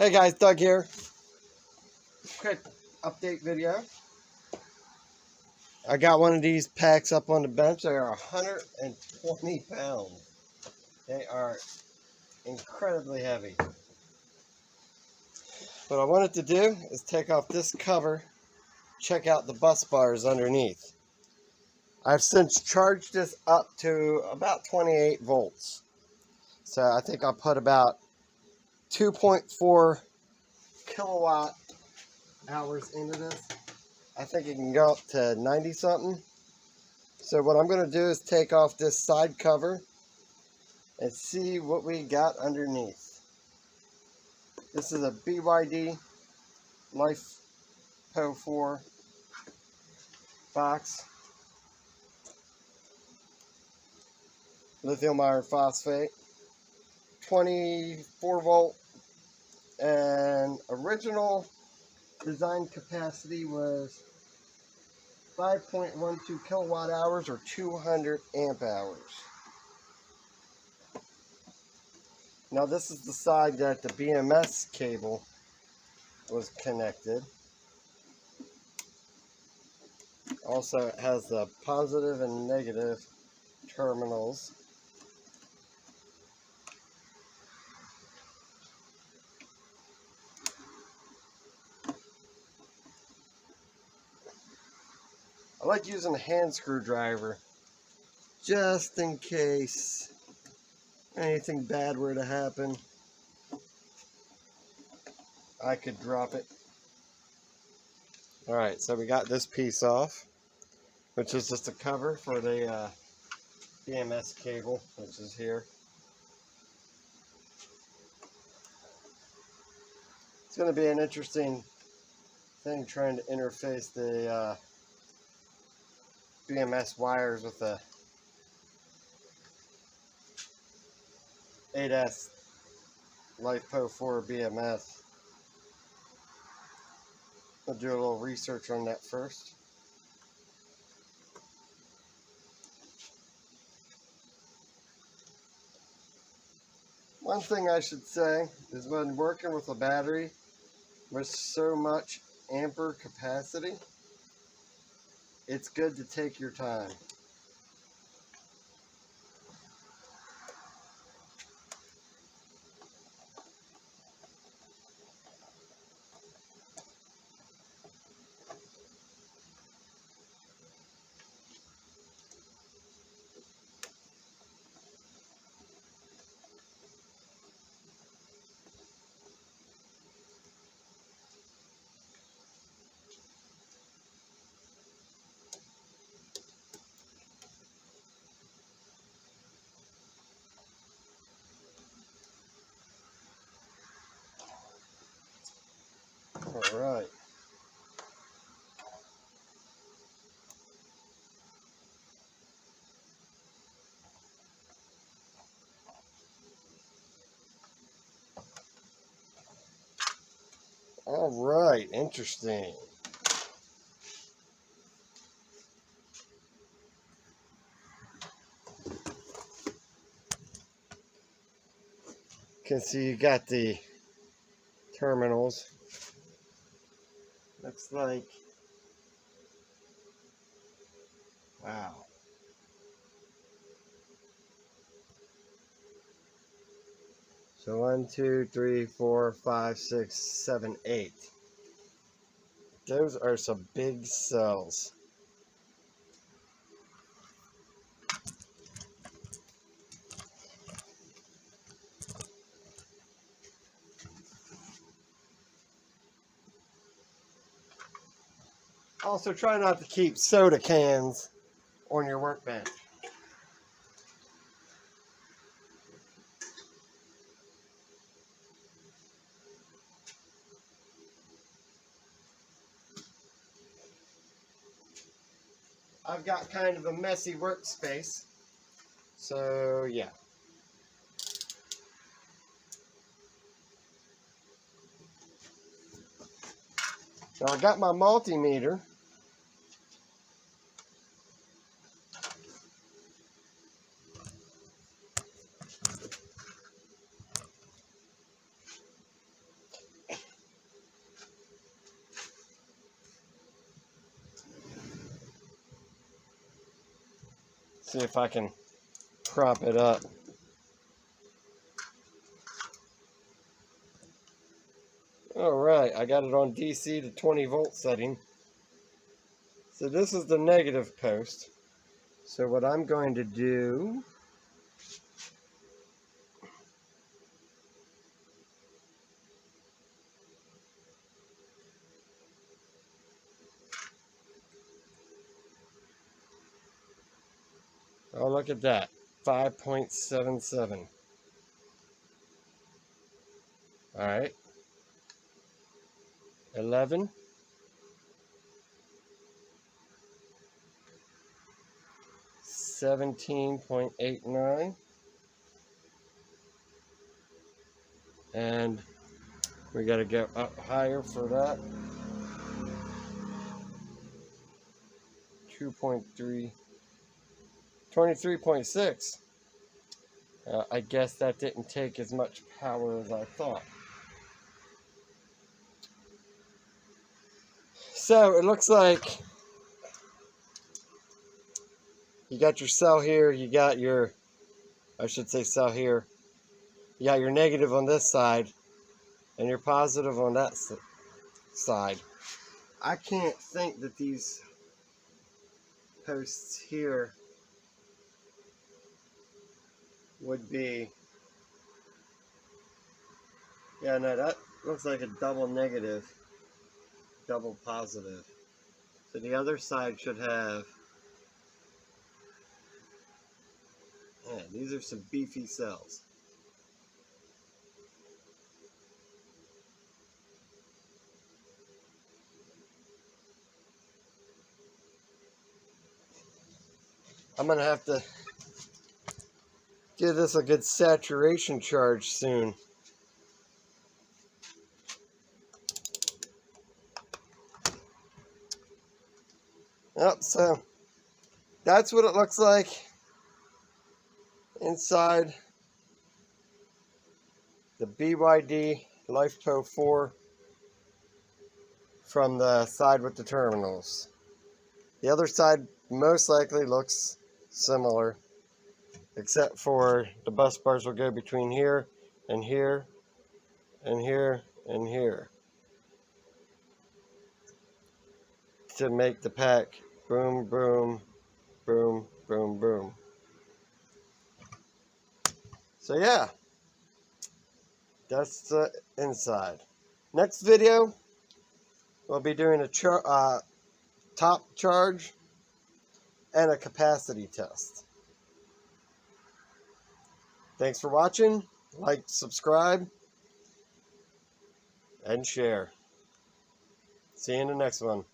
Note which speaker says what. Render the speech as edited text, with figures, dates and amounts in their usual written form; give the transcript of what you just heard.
Speaker 1: Hey guys, Doug here. Quick update video. I got one of these packs up on the bench. They are 120 pounds. They are incredibly heavy. What I wanted to do is take off this cover, check out the bus bars underneath. I've since charged this up to about 28 volts. So I think I'll put about 2.4 kilowatt hours into this. I think it can go up to 90 something. So what I'm going to do is take off this side cover and see what we got underneath. This is a Byd LifePo4 box. Lithium iron phosphate. 24 volt. And original design capacity was 5.12 kilowatt hours or 200 amp hours. Now this is the side that the BMS cable was connected. Also it has the positive and negative terminals. I like using a hand screwdriver just in case anything bad were to happen. I could drop it. Alright, so we got this piece off, which is just a cover for the BMS cable, which is here. It's going to be an interesting thing trying to interface the BMS wires with the 8S LifePo4 BMS. I'll do a little research on that first. One thing I should say is when working with a battery with so much ampere capacity, it's good to take your time. All right. All right, interesting. You can see you got the terminals. Looks like, wow. So 1, 2, 3, 4, 5, 6, 7, 8. Those are some big cells. Also, try not to keep soda cans on your workbench. I've got kind of a messy workspace, so yeah. Now I got my multimeter. See if I can prop it up. Alright, I got it on DC to 20 volt setting. So this is the negative post. So what I'm going to do, oh look at that, 5.77. Alright, 11, 17.89, and we got to go up higher for that. 2.3, 23.6. I guess that didn't take as much power as I thought. So it looks like you got your cell here, you got your, I should say cell here, you got your negative on this side, and your positive on that side. I can't think that these posts here would be, yeah, no, that looks like a double negative, double positive. So the other side should have, yeah, these are some beefy cells. I'm going to have to give this a good saturation charge soon. Yep, so that's what it looks like inside the Byd LifePo4 from the side with the terminals. The other side most likely looks similar, except for the bus bars will go between here and here and here and here to make the pack boom, boom, boom, boom, boom. So yeah, that's the inside. Next video, we'll be doing a top charge and a capacity test. Thanks for watching. Like, subscribe, and share. See you in the next one.